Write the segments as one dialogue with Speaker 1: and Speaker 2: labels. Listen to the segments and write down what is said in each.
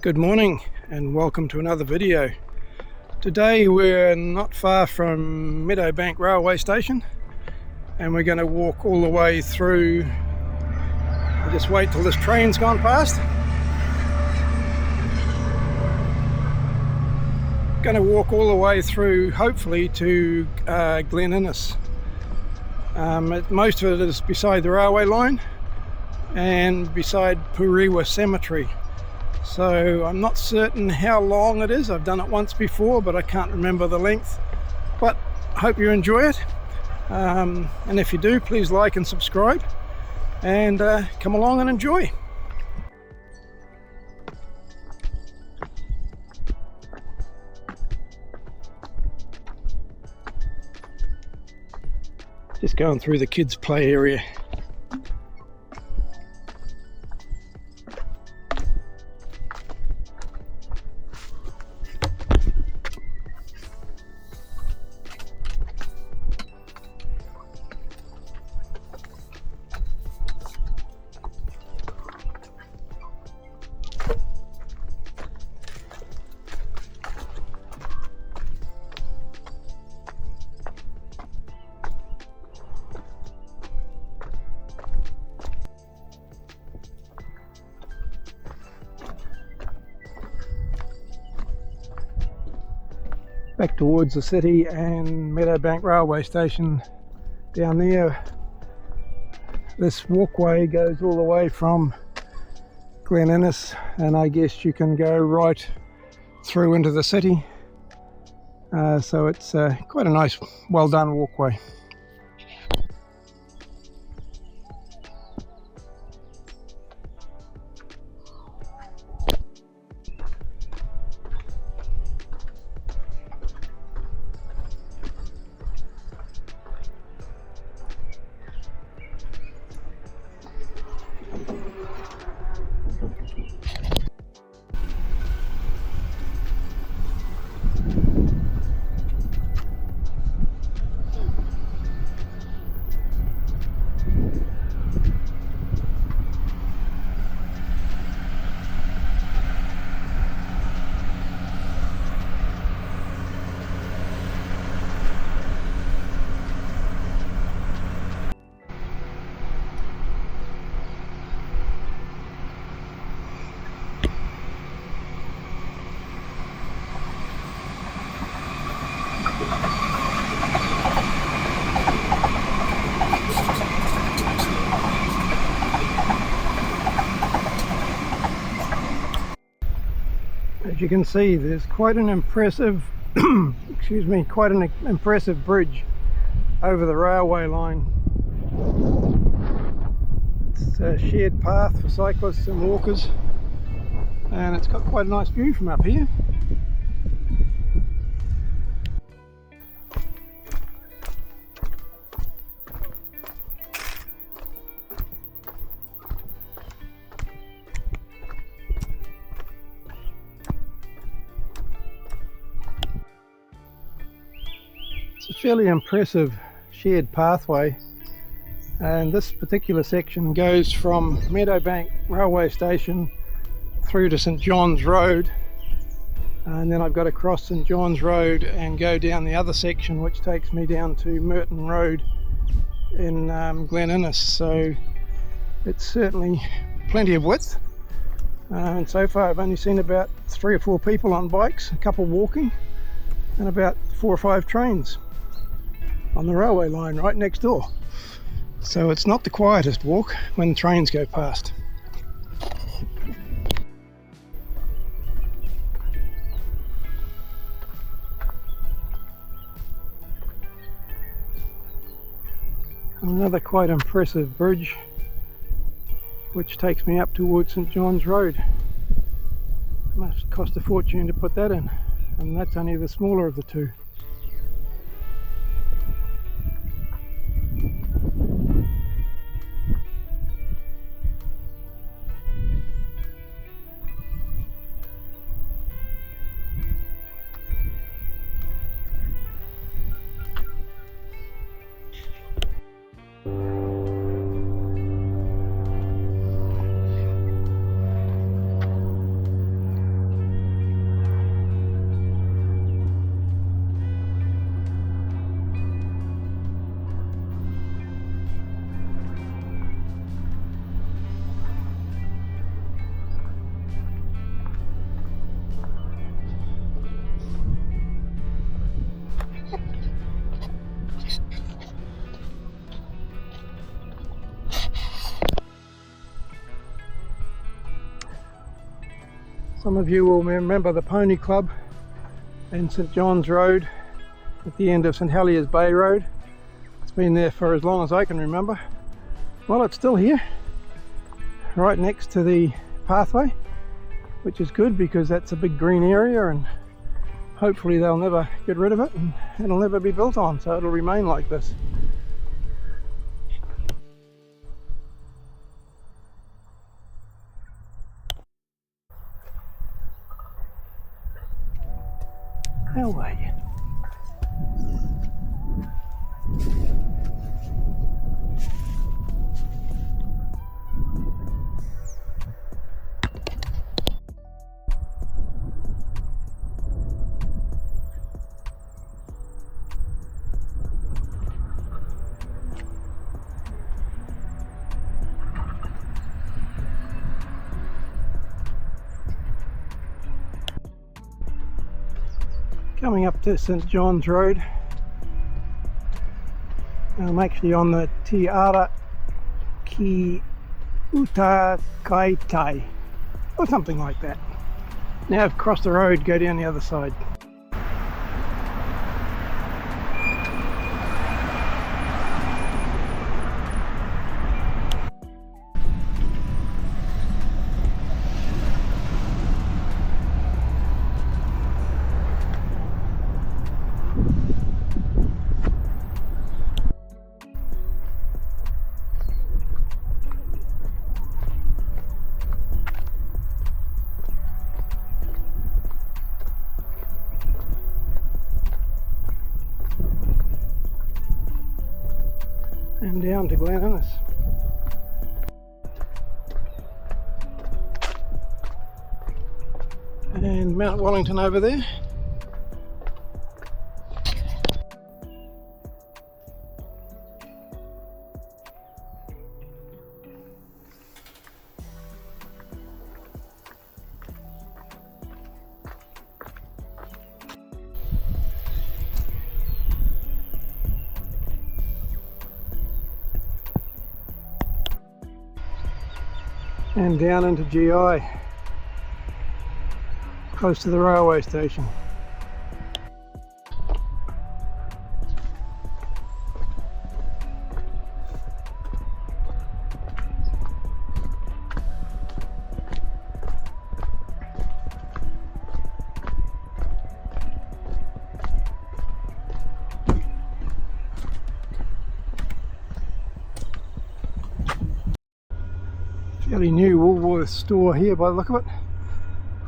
Speaker 1: Good morning and welcome to another video. Today we're not far from Meadowbank railway station and we're going to walk all the way through. I'll just wait till this train's gone past. Going to walk all the way through, hopefully, to Glen Innes. Most of it is beside the railway line and beside Puriwa Cemetery. So I'm not certain how long it is. I've done it once before, but I can't remember the length. But I hope you enjoy it. And if you do, please like and subscribe. And come along and enjoy. Just going through the kids' play area. Back towards the city and Meadowbank railway station down there. This walkway goes all the way from Glen Innes, and I guess you can go right through into the city. So it's quite a nice, well done walkway. As you can see, there's quite an impressive quite an impressive bridge over the railway line. It's a shared path for cyclists and walkers, and it's got quite a nice view from up here. It's a fairly impressive shared pathway, and this particular section goes from Meadowbank railway station through to St John's Road, and then I've got to cross St John's Road and go down the other section, which takes me down to Merton Road in Glen Innes. So it's certainly plenty of width, and so far I've only seen about 3 or 4 people on bikes, a couple walking, and about 4 or 5 trains on the railway line right next door. So it's not the quietest walk when trains go past. Another quite impressive bridge which takes me up towards St John's Road. It must cost a fortune to put that in, and that's only the smaller of the two. Some of you will remember the Pony Club in St John's Road at the end of St Heliers Bay Road. It's been there for as long as I can remember. Well, it's still here, right next to the pathway, which is good because that's a big green area, and hopefully they'll never get rid of it and it'll never be built on, so it'll remain like this. How are you? Coming up to St John's Road, I'm actually on the Te Ara Ki Uta Kai Tai, or something like that. Now I've crossed the road, go down the other side. And down to Glen Innes. And Mount Wellington over there. And down into GI, close to the railway station. Fairly new Woolworths store here by the look of it.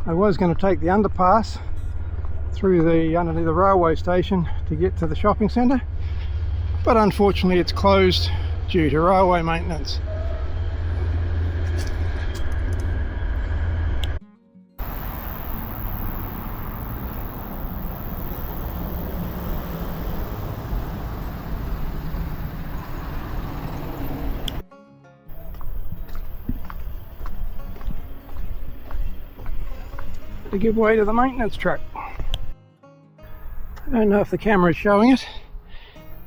Speaker 1: I was going to take the underpass through the underneath the railway station to get to the shopping centre, but unfortunately it's closed due to railway maintenance. To give way to the maintenance truck. I don't know if the camera is showing it,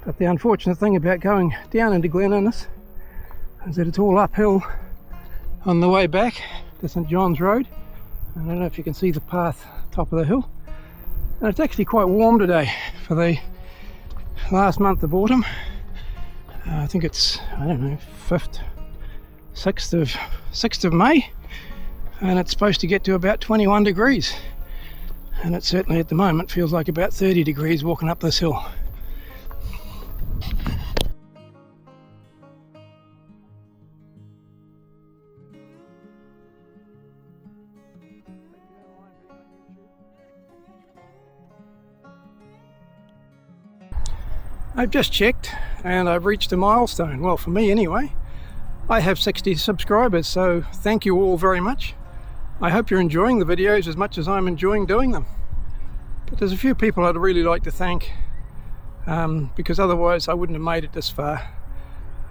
Speaker 1: but the unfortunate thing about going down into Glen Innes is that it's all uphill on the way back to St John's Road. I don't know if you can see the path top of the hill, and it's actually quite warm today for the last month of autumn. I think it's, I don't know, 6th of May. And it's supposed to get to about 21 degrees, and it certainly at the moment feels like about 30 degrees walking up this hill. I've just checked and I've reached a milestone, well for me anyway. I have 60 subscribers, so thank you all very much. I hope you're enjoying the videos as much as I'm enjoying doing them. But there's a few people I'd really like to thank, because otherwise I wouldn't have made it this far.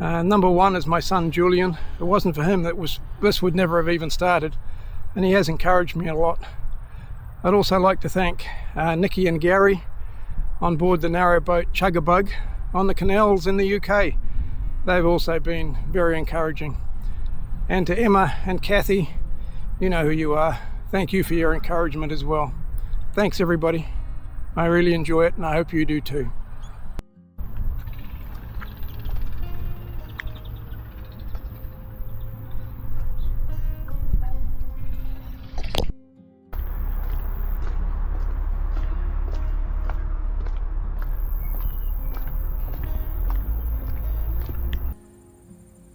Speaker 1: Number one is my son Julian. If it wasn't for him, this would never have even started, and he has encouraged me a lot. I'd also like to thank Nikki and Gary on board the narrowboat Chuggabug on the canals in the UK. They've also been very encouraging. And to Emma and Kathy, you know who you are. thank you for your encouragement as well. Thanks everybody. I really enjoy it and I hope you do too.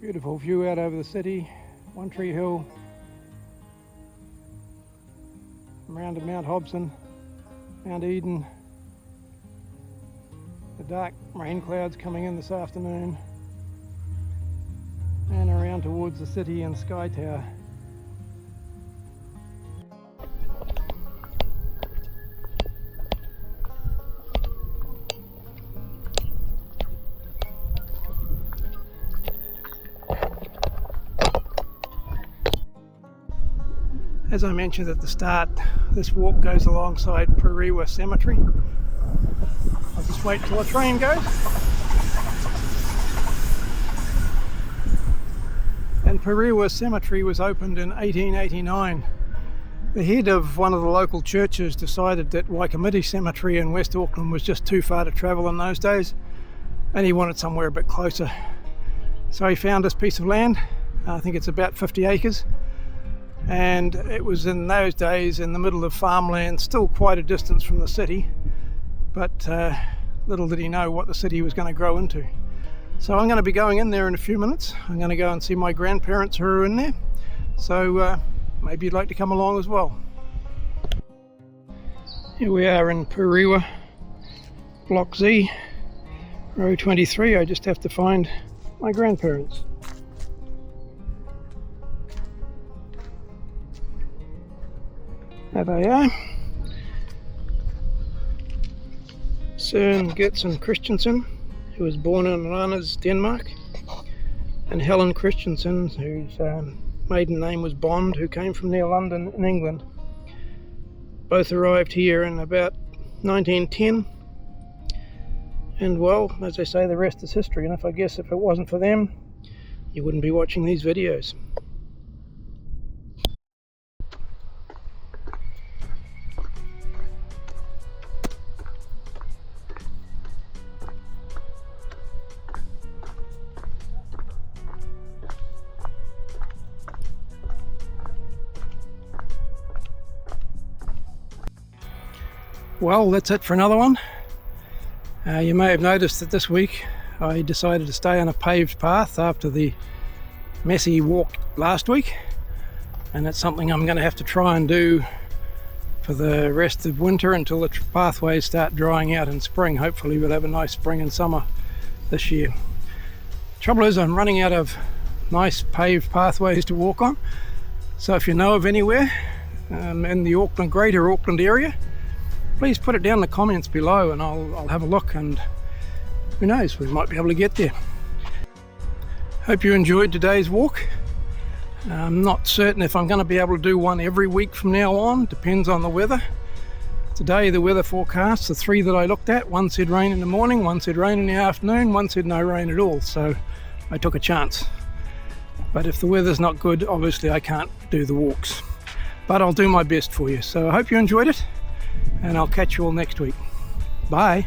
Speaker 1: Beautiful view out over the city, One Tree Hill, around to Mount Hobson, Mount Eden, the dark rain clouds coming in this afternoon, and around towards the city and Sky Tower. As I mentioned at the start, this walk goes alongside Puriwa Cemetery. I'll just wait till the train goes. And Puriwa Cemetery was opened in 1889. The head of one of the local churches decided that Waikamiti Cemetery in West Auckland was just too far to travel in those days, and he wanted somewhere a bit closer. So he found this piece of land. I think it's about 50 acres. And it was in those days in the middle of farmland, still quite a distance from the city, but little did he know what the city was going to grow into. So I'm going to be going in there in a few minutes. I'm going to go and see my grandparents who are in there, so maybe you'd like to come along as well. Here we are in Puriwa, Block Z, row 23. I just have to find my grandparents. There they are. Søren Gertsen Christensen, who was born in Randers, Denmark, and Helen Christensen, whose maiden name was Bond, who came from near London in England. Both arrived here in about 1910, and well, as they say, the rest is history, and I guess if it wasn't for them, you wouldn't be watching these videos. Well, that's it for another one. You may have noticed that this week I decided to stay on a paved path after the messy walk last week, and it's something I'm going to have to try and do for the rest of winter until the pathways start drying out in spring. Hopefully we'll have a nice spring and summer this year. Trouble is, I'm running out of nice paved pathways to walk on, so if you know of anywhere in the Greater Auckland area, please put it down in the comments below and I'll have a look, and who knows, we might be able to get there. Hope you enjoyed today's walk. I'm not certain if I'm going to be able to do one every week from now on, depends on the weather. Today the weather forecast, the three that I looked at, one said rain in the morning, one said rain in the afternoon, one said no rain at all, so I took a chance. But if the weather's not good, obviously I can't do the walks. But I'll do my best for you. So I hope you enjoyed it, and I'll catch you all next week. Bye.